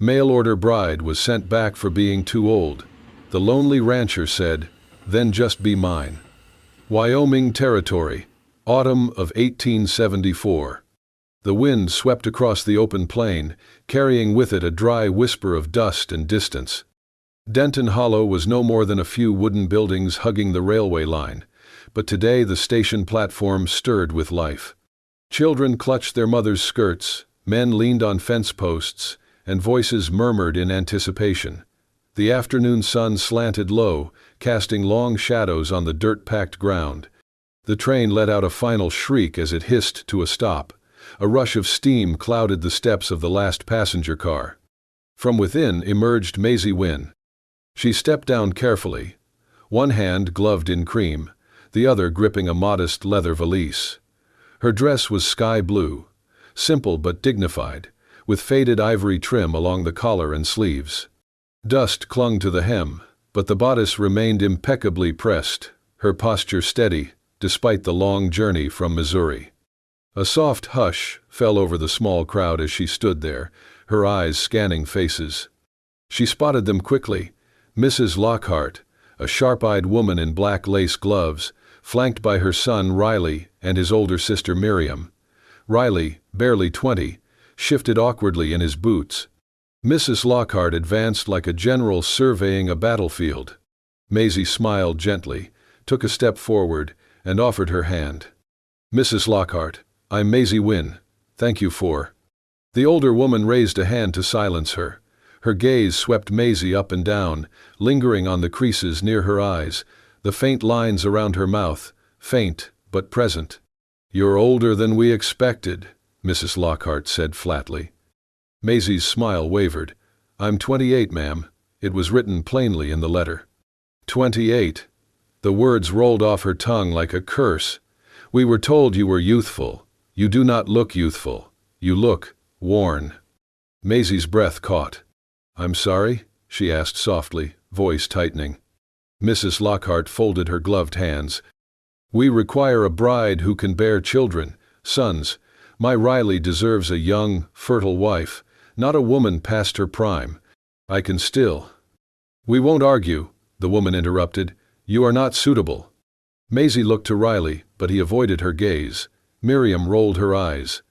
Mail-order bride was sent back for being too old. The lonely rancher said, "Then just be mine." Wyoming Territory, autumn of 1874. The wind swept across the open plain, carrying with it a dry whisper of dust and distance. Denton Hollow was no more than a few wooden buildings hugging the railway line, but today the station platform stirred with life. Children clutched their mothers' skirts, men leaned on fence posts, and voices murmured in anticipation. The afternoon sun slanted low, casting long shadows on the dirt-packed ground. The train let out a final shriek as it hissed to a stop. A rush of steam clouded the steps of the last passenger car. From within emerged Maisie Wynne. She stepped down carefully, one hand gloved in cream, the other gripping a modest leather valise. Her dress was sky blue, simple but dignified, with faded ivory trim along the collar and sleeves. Dust clung to the hem, but the bodice remained impeccably pressed, her posture steady, despite the long journey from Missouri. A soft hush fell over the small crowd as she stood there, her eyes scanning faces. She spotted them quickly. Mrs. Lockhart, a sharp-eyed woman in black lace gloves, flanked by her son Riley and his older sister Miriam. Riley, barely 20, shifted awkwardly in his boots. Mrs. Lockhart advanced like a general surveying a battlefield. Maisie smiled gently, took a step forward, and offered her hand. "Mrs. Lockhart, I'm Maisie Wynne. Thank you for—" The older woman raised a hand to silence her. Her gaze swept Maisie up and down, lingering on the creases near her eyes, the faint lines around her mouth, faint but present. "You're older than we expected," Mrs. Lockhart said flatly. Maisie's smile wavered. "I'm 28, ma'am." It was written plainly in the letter. 28. The words rolled off her tongue like a curse. "We were told you were youthful. You do not look youthful. You look worn." Maisie's breath caught. "I'm sorry?" she asked softly, voice tightening. Mrs. Lockhart folded her gloved hands. "We require a bride who can bear children, sons. My Riley deserves a young, fertile wife, not a woman past her prime. I can still—" "We won't argue," the woman interrupted. "You are not suitable." Maisie looked to Riley, but he avoided her gaze. Miriam rolled her eyes.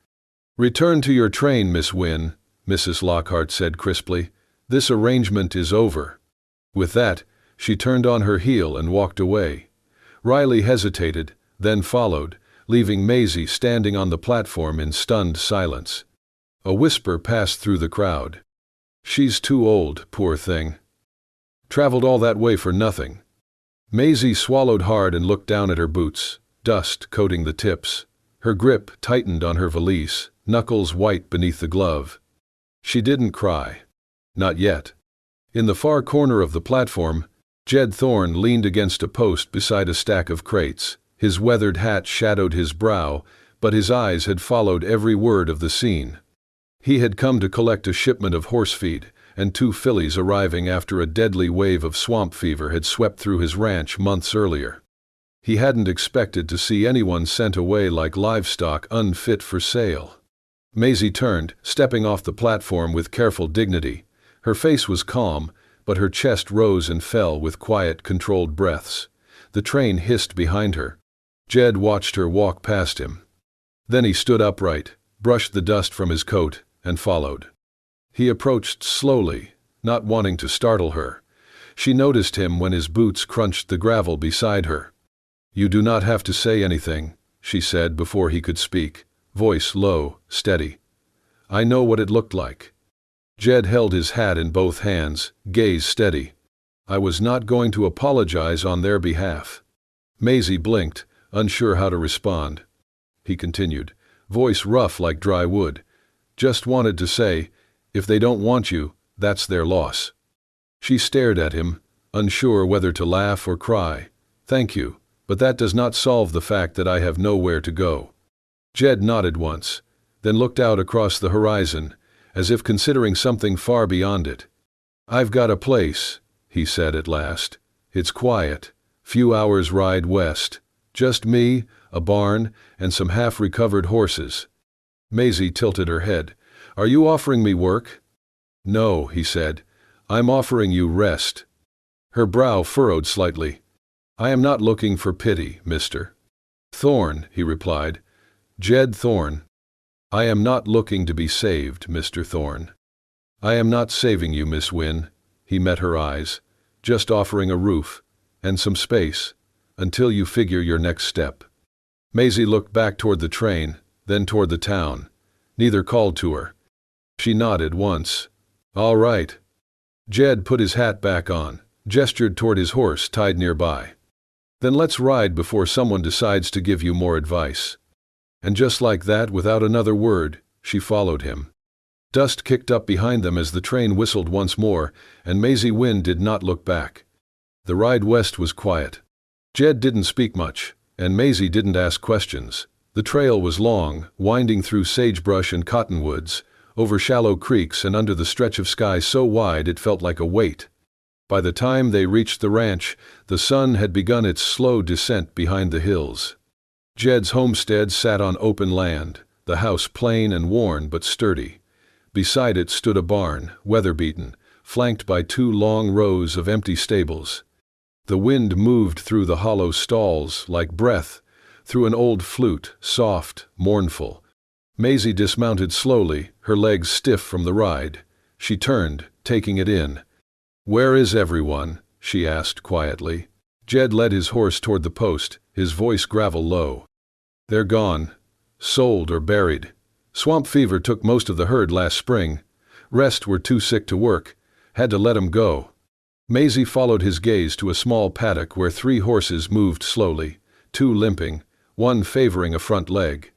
"Return to your train, Miss Wynne," Mrs. Lockhart said crisply. "This arrangement is over." With that, she turned on her heel and walked away. Riley hesitated, then followed, leaving Maisie standing on the platform in stunned silence. A whisper passed through the crowd. "She's too old, poor thing. Traveled all that way for nothing." Maisie swallowed hard and looked down at her boots, dust coating the tips. Her grip tightened on her valise, knuckles white beneath the glove. She didn't cry. Not yet. In the far corner of the platform, Jed Thorne leaned against a post beside a stack of crates. His weathered hat shadowed his brow, but his eyes had followed every word of the scene. He had come to collect a shipment of horse feed, and 2 fillies arriving after a deadly wave of swamp fever had swept through his ranch months earlier. He hadn't expected to see anyone sent away like livestock unfit for sale. Maisie turned, stepping off the platform with careful dignity. Her face was calm, but her chest rose and fell with quiet, controlled breaths. The train hissed behind her. Jed watched her walk past him. Then he stood upright, brushed the dust from his coat, and followed. He approached slowly, not wanting to startle her. She noticed him when his boots crunched the gravel beside her. "You do not have to say anything," she said before he could speak, voice low, steady. "I know what it looked like." Jed held his hat in both hands, gaze steady. "I was not going to apologize on their behalf." Maisie blinked, unsure how to respond. He continued, voice rough like dry wood. "Just wanted to say, if they don't want you, that's their loss." She stared at him, unsure whether to laugh or cry. "Thank you, but that does not solve the fact that I have nowhere to go." Jed nodded once, then looked out across the horizon, as if considering something far beyond it. "I've got a place," he said at last. "It's quiet, few hours' ride west. Just me, a barn, and some half-recovered horses." Maisie tilted her head. "Are you offering me work?" "No," he said. "I'm offering you rest." Her brow furrowed slightly. "I am not looking for pity, Mr. Thorne," he replied. "Jed Thorne. I am not looking to be saved, Mr. Thorne. I am not saving you, Miss Wynne." He met her eyes. "Just offering a roof, and some space, until you figure your next step." Maisie looked back toward the train, then toward the town. Neither called to her. She nodded once. "All right." Jed put his hat back on, gestured toward his horse tied nearby. "Then let's ride before someone decides to give you more advice." And just like that, without another word, she followed him. Dust kicked up behind them as the train whistled once more, and Maisie Wynne did not look back. The ride west was quiet. Jed didn't speak much, and Maisie didn't ask questions. The trail was long, winding through sagebrush and cottonwoods, over shallow creeks and under the stretch of sky so wide it felt like a weight. By the time they reached the ranch, the sun had begun its slow descent behind the hills. Jed's homestead sat on open land, the house plain and worn but sturdy. Beside it stood a barn, weather-beaten, flanked by 2 long rows of empty stables. The wind moved through the hollow stalls like breath, through an old flute, soft, mournful. Maisie dismounted slowly, her legs stiff from the ride. She turned, taking it in. "Where is everyone?" she asked quietly. Jed led his horse toward the post, his voice gravel low. "They're gone. Sold or buried. Swamp fever took most of the herd last spring. Rest were too sick to work. Had to let 'em go." Maisie followed his gaze to a small paddock where 3 horses moved slowly, 2 limping, 1 favoring a front leg.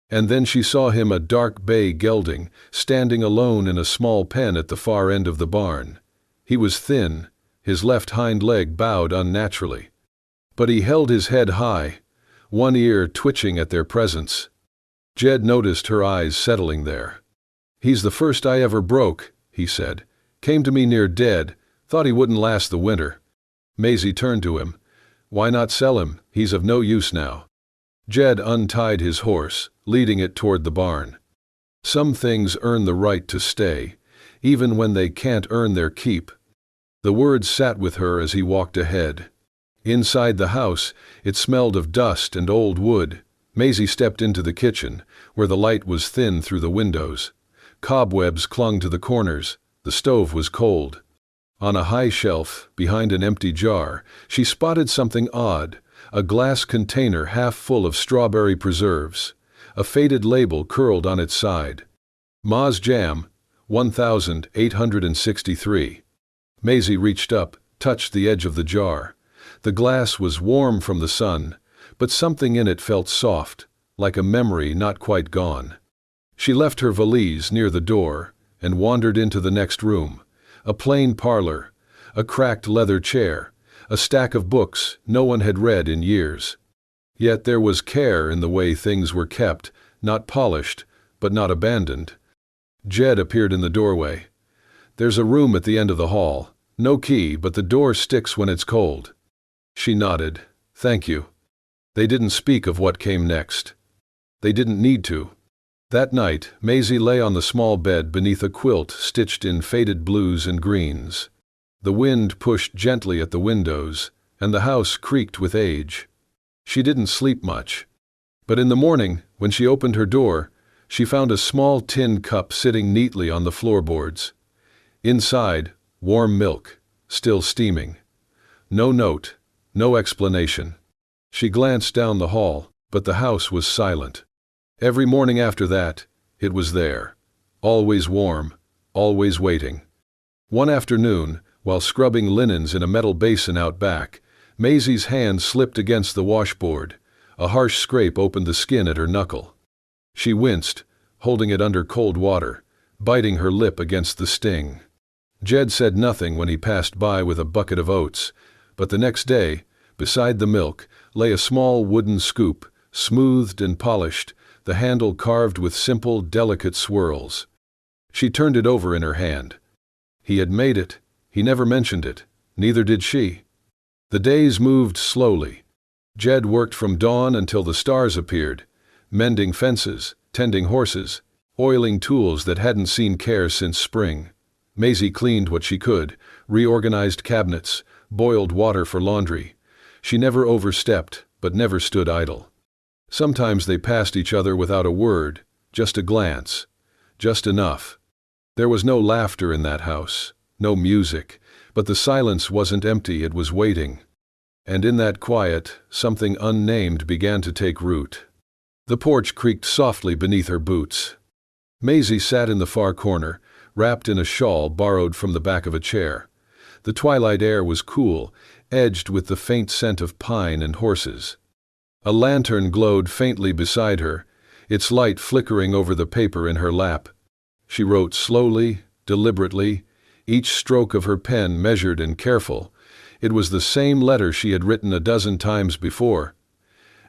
And then she saw him, a dark bay gelding, standing alone in a small pen at the far end of the barn. He was thin, his left hind leg bowed unnaturally. But he held his head high, one ear twitching at their presence. Jed noticed her eyes settling there. "He's the first I ever broke," he said. "Came to me near dead, thought he wouldn't last the winter." Maisie turned to him. "Why not sell him? He's of no use now." Jed untied his horse, leading it toward the barn. "Some things earn the right to stay, even when they can't earn their keep." The words sat with her as he walked ahead. Inside the house, it smelled of dust and old wood. Maisie stepped into the kitchen, where the light was thin through the windows. Cobwebs clung to the corners. The stove was cold. On a high shelf, behind an empty jar, she spotted something odd, a glass container half full of strawberry preserves. A faded label curled on its side. "Ma's Jam, 1863. Maisie reached up, touched the edge of the jar. The glass was warm from the sun, but something in it felt soft, like a memory not quite gone. She left her valise near the door and wandered into the next room. A plain parlor, a cracked leather chair, a stack of books no one had read in years. Yet there was care in the way things were kept, not polished, but not abandoned. Jed appeared in the doorway. "There's a room at the end of the hall. No key, but the door sticks when it's cold." She nodded. "Thank you." They didn't speak of what came next. They didn't need to. That night, Maisie lay on the small bed beneath a quilt stitched in faded blues and greens. The wind pushed gently at the windows, and the house creaked with age. She didn't sleep much. But in the morning, when she opened her door, she found a small tin cup sitting neatly on the floorboards. Inside, warm milk, still steaming. No note, no explanation. She glanced down the hall, but the house was silent. Every morning after that, it was there. Always warm, always waiting. One afternoon, while scrubbing linens in a metal basin out back, Maisie's hand slipped against the washboard. A harsh scrape opened the skin at her knuckle. She winced, holding it under cold water, biting her lip against the sting. Jed said nothing when he passed by with a bucket of oats, but the next day, beside the milk, lay a small wooden scoop, smoothed and polished, the handle carved with simple, delicate swirls. She turned it over in her hand. He had made it. He never mentioned it. Neither did she. The days moved slowly. Jed worked from dawn until the stars appeared, mending fences, tending horses, oiling tools that hadn't seen care since spring. Maisie cleaned what she could, reorganized cabinets, boiled water for laundry. She never overstepped, but never stood idle. Sometimes they passed each other without a word, just a glance. Just enough. There was no laughter in that house, no music, but the silence wasn't empty, it was waiting. And in that quiet, something unnamed began to take root. The porch creaked softly beneath her boots. Maisie sat in the far corner, wrapped in a shawl borrowed from the back of a chair. The twilight air was cool, edged with the faint scent of pine and horses. A lantern glowed faintly beside her, its light flickering over the paper in her lap. She wrote slowly, deliberately, each stroke of her pen measured and careful. It was the same letter she had written a dozen times before,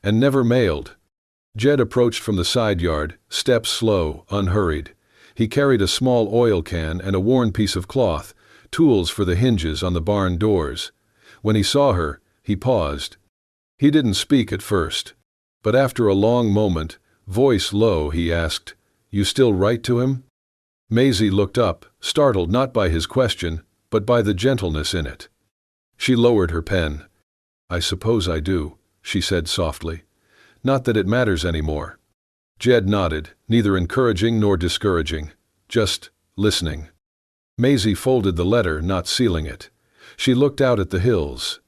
and never mailed. Jed approached from the side yard, steps slow, unhurried. He carried a small oil can and a worn piece of cloth, tools for the hinges on the barn doors. When he saw her, he paused. He didn't speak at first, but after a long moment, voice low, he asked, "You still write to him?" Maisie looked up, startled not by his question, but by the gentleness in it. She lowered her pen. "I suppose I do," she said softly. "Not that it matters anymore." Jed nodded, neither encouraging nor discouraging, just listening. Maisie folded the letter, not sealing it. She looked out at the hills.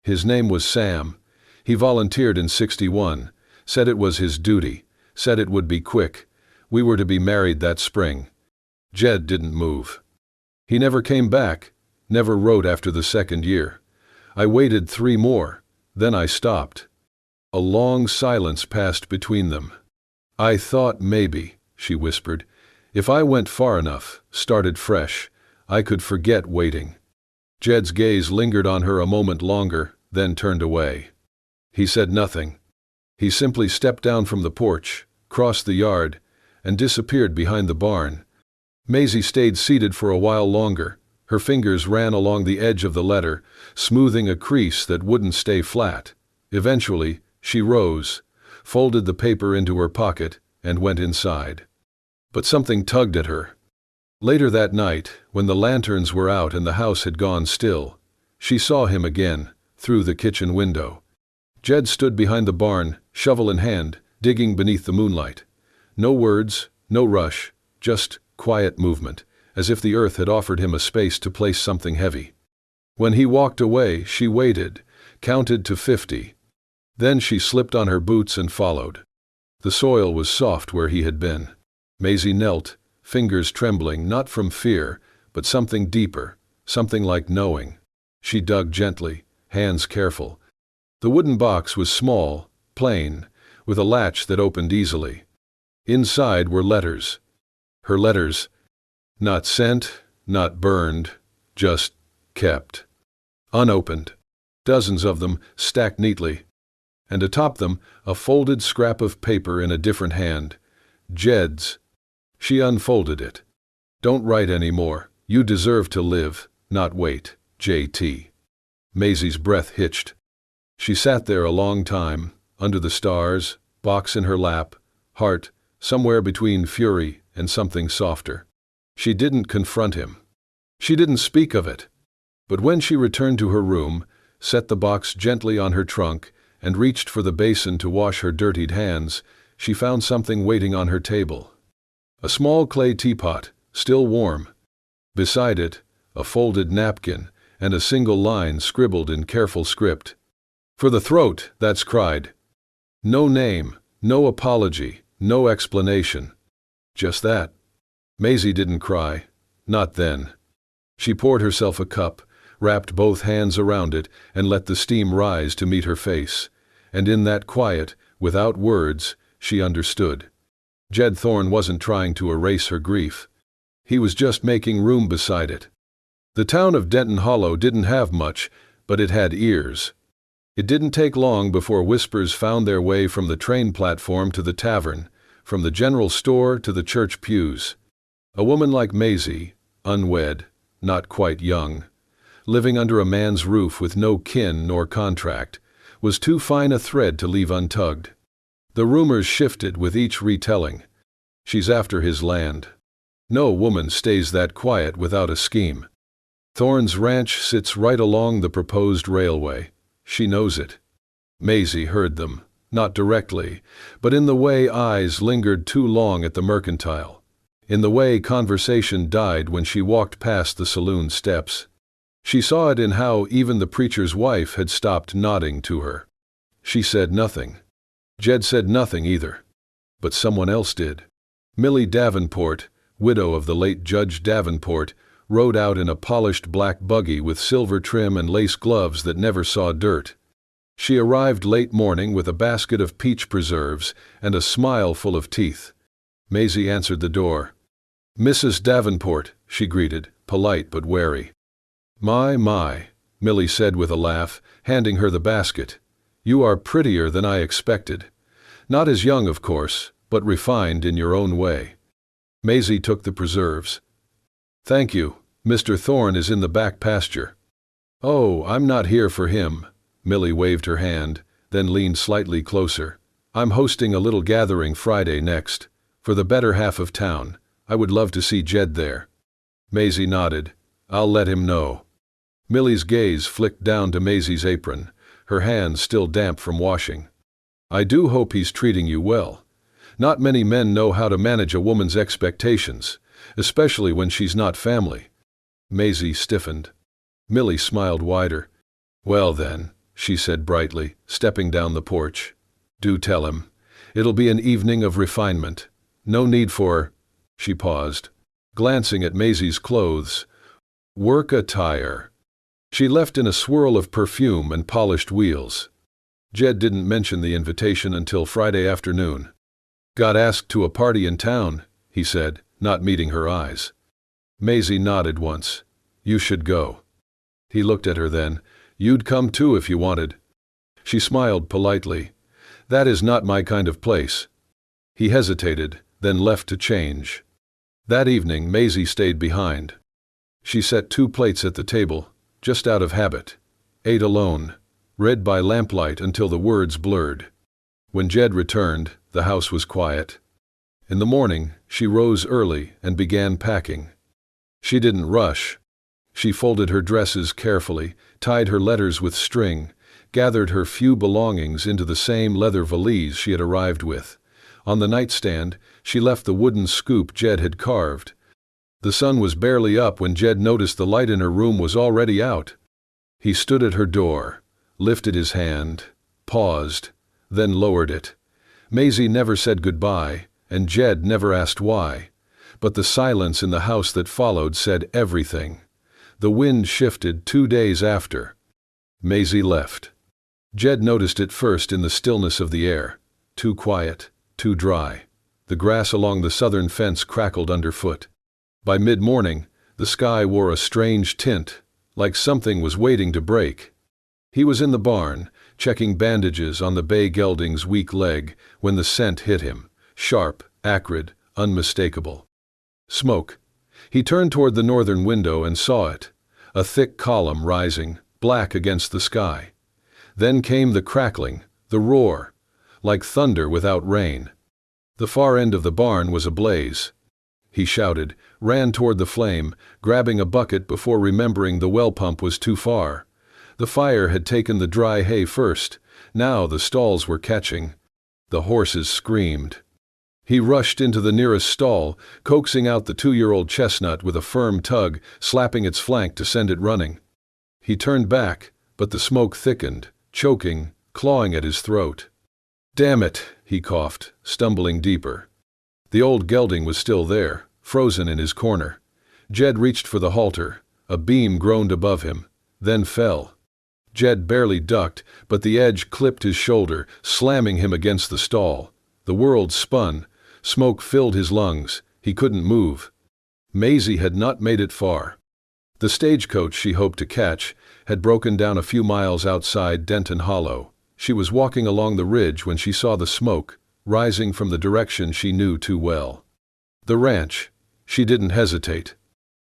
His name was Sam. He volunteered in '61, said it was his duty, said it would be quick. We were to be married that spring. Jed didn't move. He never came back, never wrote after the second year. I waited 3 more, then I stopped. A long silence passed between them. "I thought maybe," she whispered, "if I went far enough, started fresh, I could forget waiting." Jed's gaze lingered on her a moment longer, then turned away. He said nothing. He simply stepped down from the porch, crossed the yard, and disappeared behind the barn. Maisie stayed seated for a while longer. Her fingers ran along the edge of the letter, smoothing a crease that wouldn't stay flat. Eventually, she rose, folded the paper into her pocket, and went inside. But something tugged at her. Later that night, when the lanterns were out and the house had gone still, she saw him again, through the kitchen window. Jed stood behind the barn, shovel in hand, digging beneath the moonlight. No words, no rush, just quiet movement, as if the earth had offered him a space to place something heavy. When he walked away, she waited, counted to 50. Then she slipped on her boots and followed. The soil was soft where he had been. Maisie knelt, fingers trembling, not from fear, but something deeper, something like knowing. She dug gently, hands careful. The wooden box was small, plain, with a latch that opened easily. Inside were letters. Her letters, not sent, not burned, just kept. Unopened. Dozens of them, stacked neatly. And atop them, a folded scrap of paper in a different hand. Jed's. She unfolded it. "Don't write any more. You deserve to live, not wait, J.T." Maisie's breath hitched. She sat there a long time, under the stars, box in her lap, heart somewhere between fury and something softer. She didn't confront him. She didn't speak of it. But when she returned to her room, set the box gently on her trunk, and reached for the basin to wash her dirtied hands, she found something waiting on her table. A small clay teapot, still warm. Beside it, a folded napkin and a single line scribbled in careful script. "For the throat, that's cried." No name, no apology, no explanation. Just that. Maisie didn't cry. Not then. She poured herself a cup, wrapped both hands around it, and let the steam rise to meet her face. And in that quiet, without words, she understood. Jed Thorne wasn't trying to erase her grief. He was just making room beside it. The town of Denton Hollow didn't have much, but it had ears. It didn't take long before whispers found their way from the train platform to the tavern, from the general store to the church pews. A woman like Maisie, unwed, not quite young, living under a man's roof with no kin nor contract, was too fine a thread to leave untugged. The rumors shifted with each retelling. She's after his land. No woman stays that quiet without a scheme. Thorne's ranch sits right along the proposed railway. She knows it. Maisie heard them, not directly, but in the way eyes lingered too long at the mercantile, in the way conversation died when she walked past the saloon steps. She saw it in how even the preacher's wife had stopped nodding to her. She said nothing. Jed said nothing either. But someone else did. Millie Davenport, widow of the late Judge Davenport, rode out in a polished black buggy with silver trim and lace gloves that never saw dirt. She arrived late morning with a basket of peach preserves and a smile full of teeth. Maisie answered the door. "Mrs. Davenport," she greeted, polite but wary. My, Millie said with a laugh, handing her the basket. "You are prettier than I expected. Not as young, of course, but refined in your own way." Maisie took the preserves. "Thank you. Mr. Thorne is in the back pasture." "Oh, I'm not here for him." Millie waved her hand, then leaned slightly closer. "I'm hosting a little gathering Friday next, for the better half of town. I would love to see Jed there." Maisie nodded. "I'll let him know." Millie's gaze flicked down to Maisie's apron, her hands still damp from washing. "I do hope he's treating you well. Not many men know how to manage a woman's expectations, especially when she's not family." Maisie stiffened. Millie smiled wider. "Well then," she said brightly, stepping down the porch. "Do tell him. It'll be an evening of refinement. No need for—" She paused, glancing at Maisie's clothes. "Work attire." She left in a swirl of perfume and polished wheels. Jed didn't mention the invitation until Friday afternoon. "Got asked to a party in town," he said, not meeting her eyes. Maisie nodded once. "You should go." He looked at her then. "You'd come too if you wanted." She smiled politely. "That is not my kind of place." He hesitated, then left to change. That evening Maisie stayed behind. She set 2 plates at the table, just out of habit, ate alone, read by lamplight until the words blurred. When Jed returned, the house was quiet. In the morning, she rose early and began packing. She didn't rush. She folded her dresses carefully, tied her letters with string, gathered her few belongings into the same leather valise she had arrived with. On the nightstand, she left the wooden scoop Jed had carved. The sun was barely up when Jed noticed the light in her room was already out. He stood at her door, lifted his hand, paused, then lowered it. Maisie never said goodbye, and Jed never asked why. But the silence in the house that followed said everything. The wind shifted 2 days after. Maisie left. Jed noticed it first in the stillness of the air. Too quiet, too dry. The grass along the southern fence crackled underfoot. By mid-morning, the sky wore a strange tint, like something was waiting to break. He was in the barn, checking bandages on the bay gelding's weak leg, when the scent hit him, sharp, acrid, unmistakable. Smoke. He turned toward the northern window and saw it, a thick column rising, black against the sky. Then came the crackling, the roar, like thunder without rain. The far end of the barn was ablaze. He shouted, ran toward the flame, grabbing a bucket before remembering the well pump was too far. The fire had taken the dry hay first. Now the stalls were catching. The horses screamed. He rushed into the nearest stall, coaxing out the 2-year-old chestnut with a firm tug, slapping its flank to send it running. He turned back, but the smoke thickened, choking, clawing at his throat. "Damn it," he coughed, stumbling deeper. The old gelding was still there, frozen in his corner. Jed reached for the halter. A beam groaned above him, then fell. Jed barely ducked, but the edge clipped his shoulder, slamming him against the stall. The world spun. Smoke filled his lungs. He couldn't move. Maisie had not made it far. The stagecoach she hoped to catch had broken down a few miles outside Denton Hollow. She was walking along the ridge when she saw the smoke, rising from the direction she knew too well. The ranch. She didn't hesitate.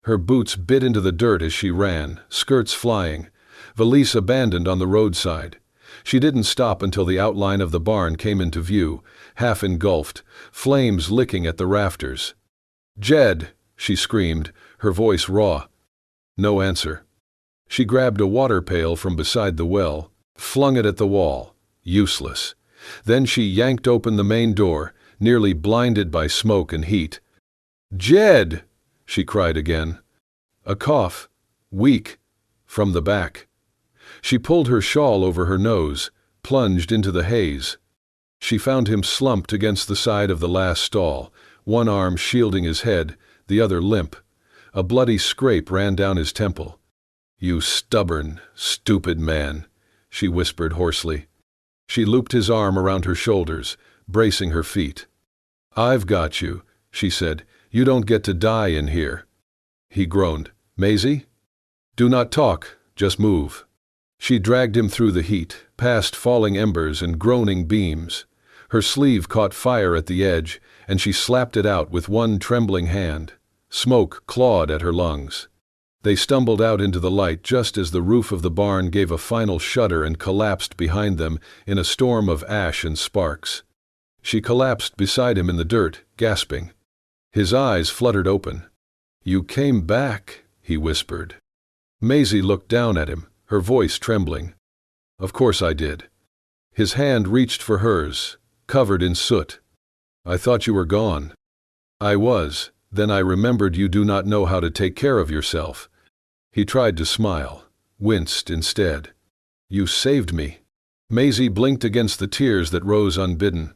Her boots bit into the dirt as she ran, skirts flying, valise abandoned on the roadside. She didn't stop until the outline of the barn came into view, half engulfed, flames licking at the rafters. "Jed!" she screamed, her voice raw. No answer. She grabbed a water pail from beside the well, flung it at the wall. Useless. Then she yanked open the main door, nearly blinded by smoke and heat. "Jed!" she cried again. A cough, weak, from the back. She pulled her shawl over her nose, plunged into the haze. She found him slumped against the side of the last stall, one arm shielding his head, the other limp. A bloody scrape ran down his temple. "You stubborn, stupid man," she whispered hoarsely. She looped his arm around her shoulders, bracing her feet. "I've got you," she said. "You don't get to die in here." He groaned. "Maisie? Do not talk, just move." She dragged him through the heat, past falling embers and groaning beams. Her sleeve caught fire at the edge, and she slapped it out with one trembling hand. Smoke clawed at her lungs. They stumbled out into the light just as the roof of the barn gave a final shudder and collapsed behind them in a storm of ash and sparks. She collapsed beside him in the dirt, gasping. His eyes fluttered open. "You came back," he whispered. Maisie looked down at him, her voice trembling. "Of course I did." His hand reached for hers, covered in soot. "I thought you were gone." "I was. Then I remembered you do not know how to take care of yourself." He tried to smile, winced instead. "You saved me." Maisie blinked against the tears that rose unbidden.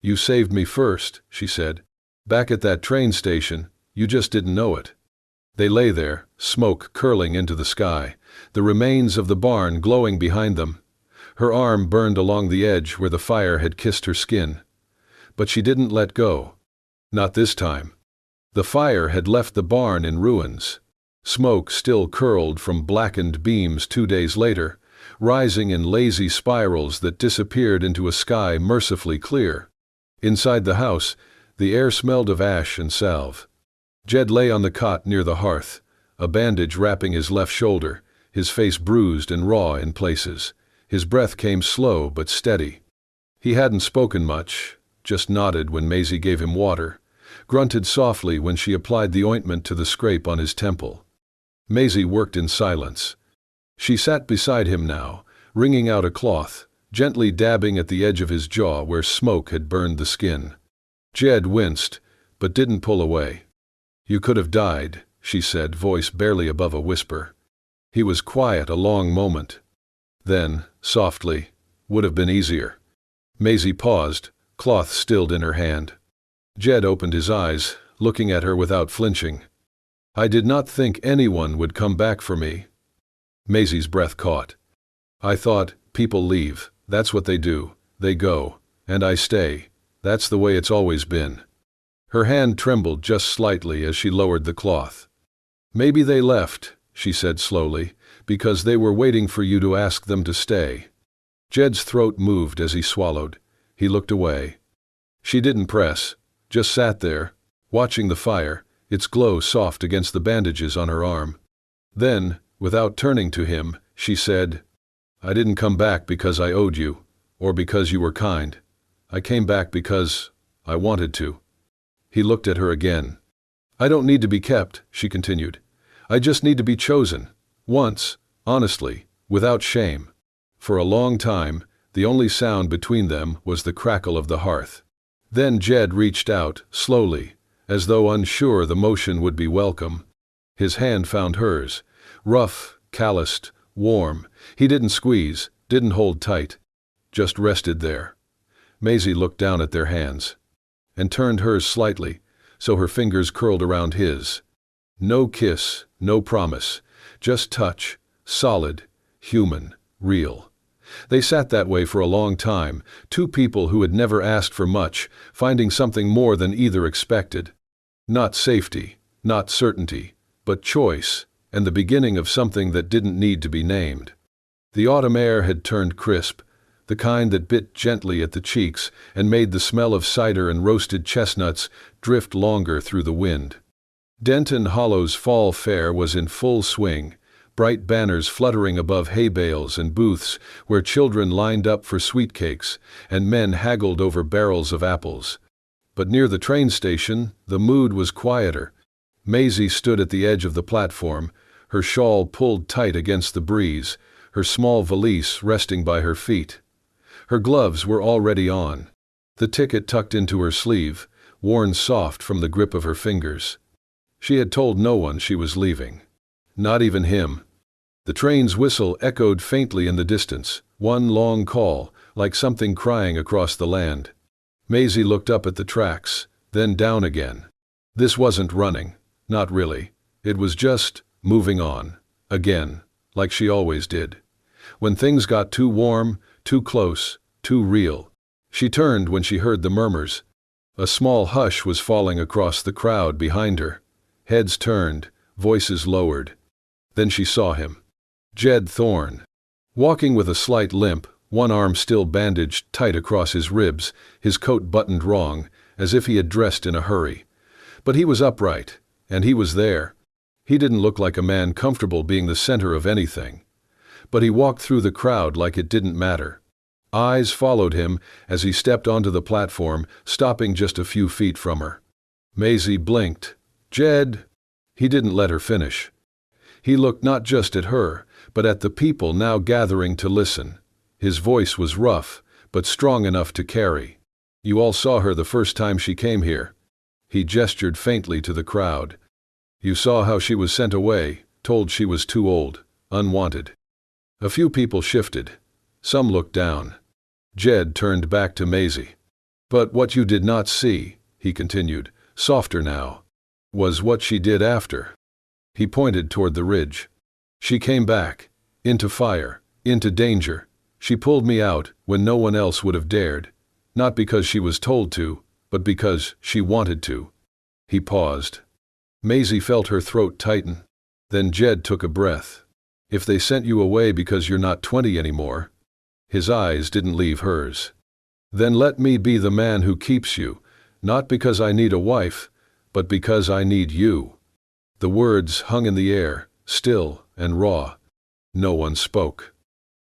"You saved me first," she said. "Back at that train station, you just didn't know it." They lay there, smoke curling into the sky, the remains of the barn glowing behind them. Her arm burned along the edge where the fire had kissed her skin. But she didn't let go. Not this time. The fire had left the barn in ruins. Smoke still curled from blackened beams 2 days later, rising in lazy spirals that disappeared into a sky mercifully clear. Inside the house, the air smelled of ash and salve. Jed lay on the cot near the hearth, a bandage wrapping his left shoulder, his face bruised and raw in places. His breath came slow but steady. He hadn't spoken much, just nodded when Maisie gave him water, grunted softly when she applied the ointment to the scrape on his temple. Maisie worked in silence. She sat beside him now, wringing out a cloth, gently dabbing at the edge of his jaw where smoke had burned the skin. Jed winced, but didn't pull away. "You could have died," she said, voice barely above a whisper. He was quiet a long moment. Then, softly, "Would have been easier." Maisie paused, cloth stilled in her hand. Jed opened his eyes, looking at her without flinching. "I did not think anyone would come back for me." Maisie's breath caught. "I thought, people leave, that's what they do, they go, and I stay, that's the way it's always been." Her hand trembled just slightly as she lowered the cloth. "Maybe they left," she said slowly, "because they were waiting for you to ask them to stay." Jed's throat moved as he swallowed. He looked away. She didn't press, just sat there, watching the fire, its glow soft against the bandages on her arm. Then, without turning to him, she said, "I didn't come back because I owed you, or because you were kind. I came back because I wanted to." He looked at her again. "I don't need to be kept," she continued. "I just need to be chosen. Once, honestly, without shame." For a long time, the only sound between them was the crackle of the hearth. Then Jed reached out, slowly, as though unsure the motion would be welcome. His hand found hers, rough, calloused, warm. He didn't squeeze, didn't hold tight, just rested there. Maisie looked down at their hands, and turned hers slightly, so her fingers curled around his. No kiss, no promise, just touch, solid, human, real. They sat that way for a long time, two people who had never asked for much, finding something more than either expected. Not safety, not certainty, but choice, and the beginning of something that didn't need to be named. The autumn air had turned crisp, the kind that bit gently at the cheeks and made the smell of cider and roasted chestnuts drift longer through the wind. Denton Hollow's fall fair was in full swing, bright banners fluttering above hay bales and booths where children lined up for sweet cakes and men haggled over barrels of apples. But near the train station, the mood was quieter. Maisie stood at the edge of the platform, her shawl pulled tight against the breeze, her small valise resting by her feet. Her gloves were already on, the ticket tucked into her sleeve, worn soft from the grip of her fingers. She had told no one she was leaving. Not even him. The train's whistle echoed faintly in the distance, one long call, like something crying across the land. Maisie looked up at the tracks, then down again. This wasn't running, not really. It was just moving on, again, like she always did. When things got too warm, too close, too real. She turned when she heard the murmurs. A small hush was falling across the crowd behind her. Heads turned, voices lowered. Then she saw him. Jed Thorne. Walking with a slight limp, one arm still bandaged tight across his ribs, his coat buttoned wrong, as if he had dressed in a hurry. But he was upright, and he was there. He didn't look like a man comfortable being the center of anything. But he walked through the crowd like it didn't matter. Eyes followed him as he stepped onto the platform, stopping just a few feet from her. Maisie blinked. Jed. He didn't let her finish. He looked not just at her, but at the people now gathering to listen. His voice was rough, but strong enough to carry. You all saw her the first time she came here. He gestured faintly to the crowd. You saw how she was sent away, told she was too old, unwanted. A few people shifted. Some looked down. Jed turned back to Maisie. But what you did not see, he continued, softer now, was what she did after. He pointed toward the ridge. She came back, into fire, into danger. She pulled me out when no one else would have dared, not because she was told to, but because she wanted to. He paused. Maisie felt her throat tighten. Then Jed took a breath. If they sent you away because you're not 20 anymore. His eyes didn't leave hers. Then let me be the man who keeps you, not because I need a wife, but because I need you. The words hung in the air, still and raw. No one spoke.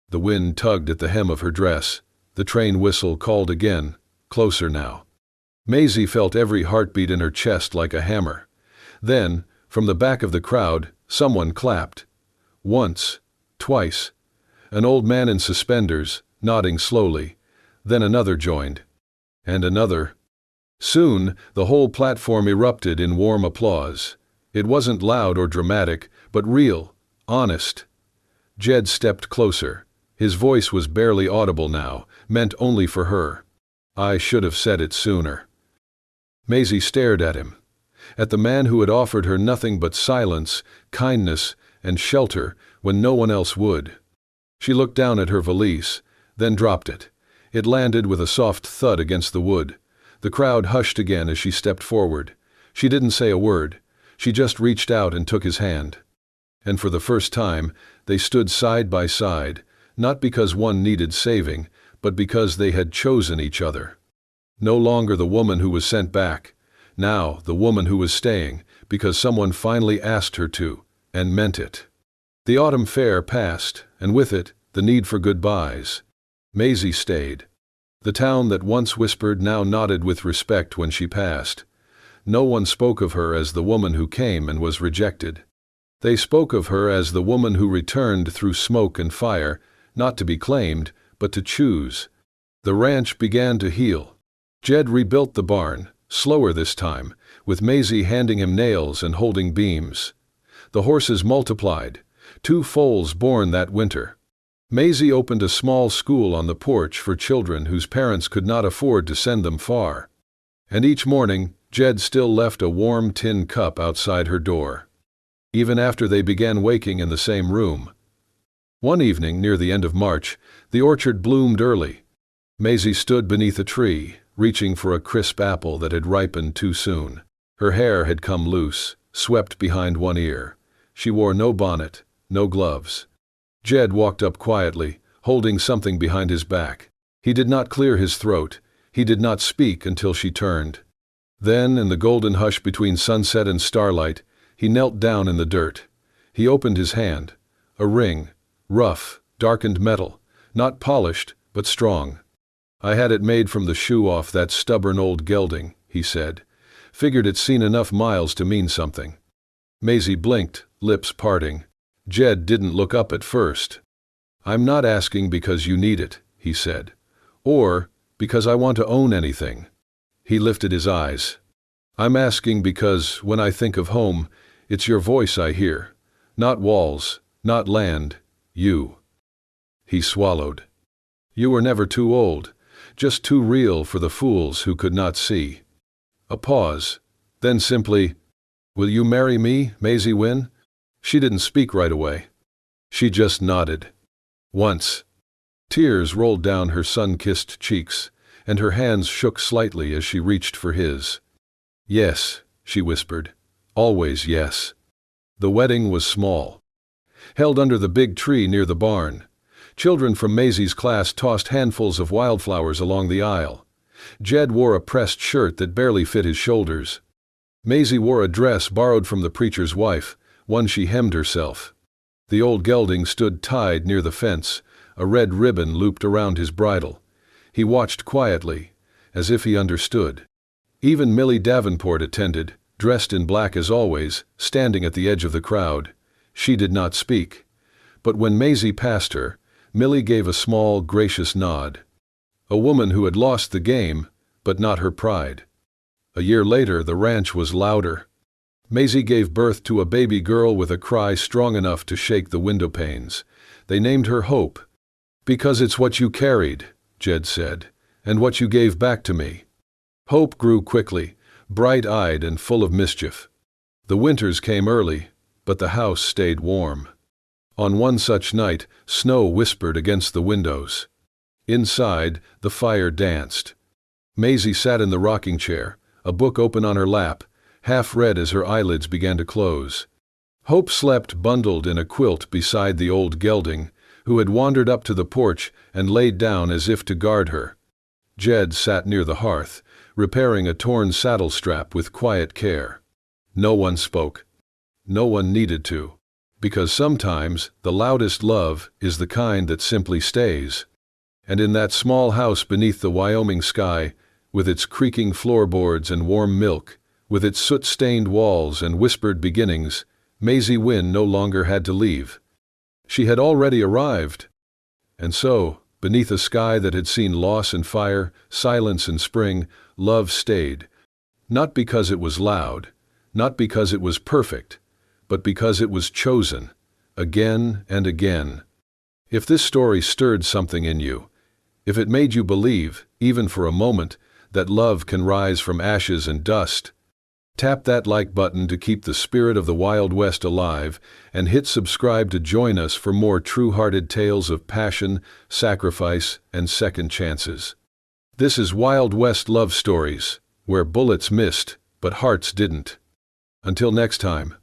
The wind tugged at the hem of her dress. The train whistle called again, closer now. Maisie felt every heartbeat in her chest like a hammer. Then, from the back of the crowd, someone clapped. Once, twice. An old man in suspenders, nodding slowly. Then another joined. And another. Soon, the whole platform erupted in warm applause. It wasn't loud or dramatic, but real, honest. Jed stepped closer. His voice was barely audible now, meant only for her. I should have said it sooner. Maisie stared at him. At the man who had offered her nothing but silence, kindness, and shelter when no one else would. She looked down at her valise, then dropped it. It landed with a soft thud against the wood. The crowd hushed again as she stepped forward. She didn't say a word. She just reached out and took his hand. And for the first time, they stood side by side, not because one needed saving, but because they had chosen each other. No longer the woman who was sent back. Now the woman who was staying, because someone finally asked her to, and meant it. The autumn fair passed, and with it, the need for goodbyes. Maisie stayed. The town that once whispered now nodded with respect when she passed. No one spoke of her as the woman who came and was rejected. They spoke of her as the woman who returned through smoke and fire, not to be claimed, but to choose. The ranch began to heal. Jed rebuilt the barn, slower this time, with Maisie handing him nails and holding beams. The horses multiplied, 2 foals born that winter. Maisie opened a small school on the porch for children whose parents could not afford to send them far. And each morning, Jed still left a warm tin cup outside her door. Even after they began waking in the same room. One evening, near the end of March, the orchard bloomed early. Maisie stood beneath a tree, reaching for a crisp apple that had ripened too soon. Her hair had come loose, swept behind one ear. She wore no bonnet, no gloves. Jed walked up quietly, holding something behind his back. He did not clear his throat. He did not speak until she turned. Then, in the golden hush between sunset and starlight, he knelt down in the dirt. He opened his hand. A ring, rough, darkened metal, not polished, but strong. I had it made from the shoe off that stubborn old gelding, he said. Figured it's seen enough miles to mean something. Maisie blinked, lips parting. Jed didn't look up at first. "I'm not asking because you need it," he said. "Or because I want to own anything." He lifted his eyes. "I'm asking because, when I think of home, it's your voice I hear. Not walls, not land, you." He swallowed. "You were never too old, just too real for the fools who could not see." A pause, then simply, "Will you marry me, Maisie Wynne?" She didn't speak right away. She just nodded. Once. Tears rolled down her sun-kissed cheeks, and her hands shook slightly as she reached for his. "Yes," she whispered. "Always yes." The wedding was small. Held under the big tree near the barn. Children from Maisie's class tossed handfuls of wildflowers along the aisle. Jed wore a pressed shirt that barely fit his shoulders. Maisie wore a dress borrowed from the preacher's wife, one she hemmed herself. The old gelding stood tied near the fence, a red ribbon looped around his bridle. He watched quietly, as if he understood. Even Millie Davenport attended, dressed in black as always, standing at the edge of the crowd. She did not speak. But when Maisie passed her, Millie gave a small, gracious nod. A woman who had lost the game, but not her pride. A year later, the ranch was louder. Maisie gave birth to a baby girl with a cry strong enough to shake the window panes. They named her Hope. "Because it's what you carried," Jed said, "and what you gave back to me." Hope grew quickly, bright-eyed and full of mischief. The winters came early, but the house stayed warm. On one such night, snow whispered against the windows. Inside, the fire danced. Maisie sat in the rocking chair, a book open on her lap, half read as her eyelids began to close. Hope slept bundled in a quilt beside the old gelding, who had wandered up to the porch and laid down as if to guard her. Jed sat near the hearth, repairing a torn saddle strap with quiet care. No one spoke. No one needed to. Because sometimes the loudest love is the kind that simply stays. And in that small house beneath the Wyoming sky, with its creaking floorboards and warm milk, with its soot-stained walls and whispered beginnings, Maisie Wynne no longer had to leave. She had already arrived. And so, beneath a sky that had seen loss and fire, silence and spring, love stayed. Not because it was loud, not because it was perfect, but because it was chosen, again and again. If this story stirred something in you, if it made you believe, even for a moment, that love can rise from ashes and dust, tap that like button to keep the spirit of the Wild West alive, and hit subscribe to join us for more true-hearted tales of passion, sacrifice, and second chances. This is Wild West Love Stories, where bullets missed, but hearts didn't. Until next time,